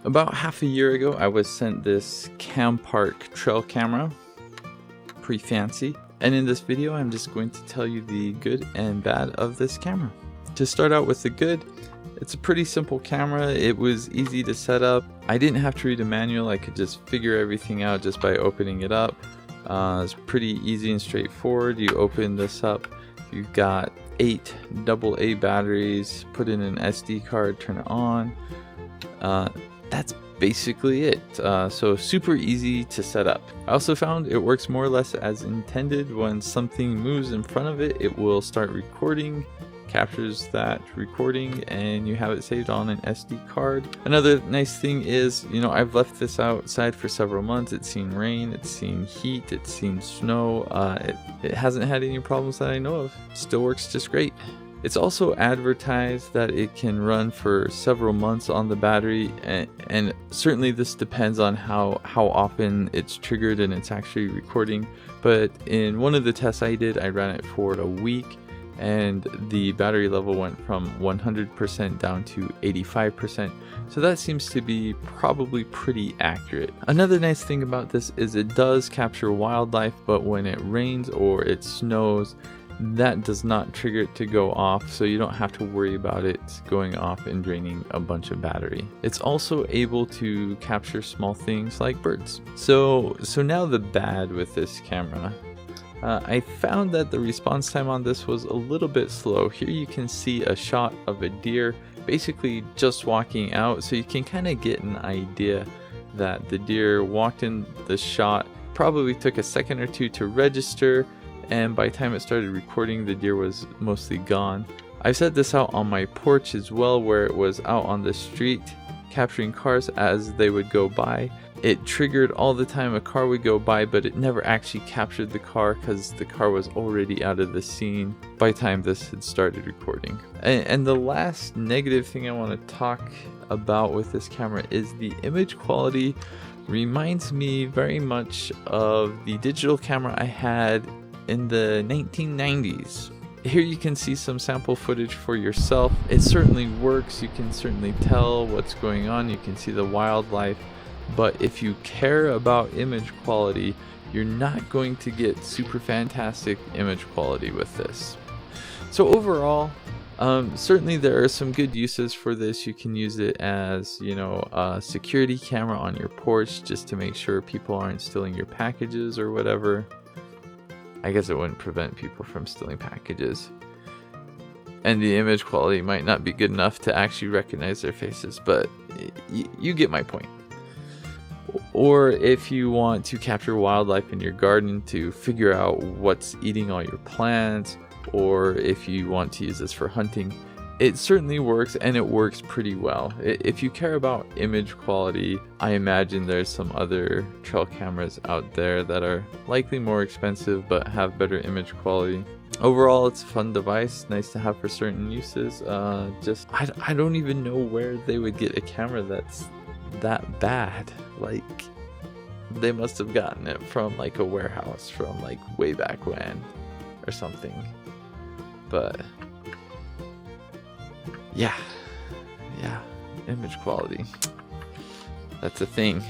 About half a year ago, I was sent this Campark trail camera. Pretty fancy. And in this video, I'm just going to tell you the good and bad of this camera. To start out with the good, it's a pretty simple camera. It was easy to set up. I didn't have to read a manual. I could just figure everything out just by opening it up. It's pretty easy and straightforward. You open this up. You've got 8 AA batteries. Put in an SD card, turn it on. That's basically it. So super easy to set up. I also found it works more or less as intended. When something moves in front of it, it will start recording, captures that recording, and you have it saved on an SD card. Another nice thing is, I've left this outside for several months. It's seen rain, it's seen heat, it's seen snow. It hasn't had any problems that I know of. Still works just great. It's also advertised that it can run for several months on the battery, and certainly this depends on how often it's triggered and it's actually recording. But in one of the tests I did, I ran it for a week, and the battery level went from 100% down to 85%. So that seems to be probably pretty accurate. Another nice thing about this is it does capture wildlife, but when it rains or it snows, that does not trigger it to go off, so you don't have to worry about it going off and draining a bunch of battery. It's also able to capture small things like birds. So now the bad with this camera. I found that the response time on this was a little bit slow. Here you can see a shot of a deer basically just walking out, so you can kind of get an idea that the deer walked in the shot, probably took a second or two to register, and by the time it started recording, the deer was mostly gone. I set this out on my porch as well, where it was out on the street capturing cars as they would go by. It triggered all the time a car would go by, but it never actually captured the car because the car was already out of the scene by the time this had started recording. And the last negative thing I want to talk about with this camera is the image quality. Reminds me very much of the digital camera I had in the 1990s. Here you can see some sample footage for yourself. It certainly works. You can certainly tell what's going on. You can see the wildlife. But if you care about image quality, you're not going to get super fantastic image quality with this. So overall, certainly there are some good uses for this. You can use it as, a security camera on your porch just to make sure people aren't stealing your packages or whatever. I guess it wouldn't prevent people from stealing packages. And the image quality might not be good enough to actually recognize their faces, but you get my point. Or if you want to capture wildlife in your garden to figure out what's eating all your plants, or if you want to use this for hunting, it certainly works, and it works pretty well. If you care about image quality, I imagine there's some other trail cameras out there that are likely more expensive but have better image quality. Overall, it's a fun device, nice to have for certain uses. I don't even know where they would get a camera that's that bad. Like, they must have gotten it from like a warehouse from like way back when or something. But yeah, image quality, that's a thing.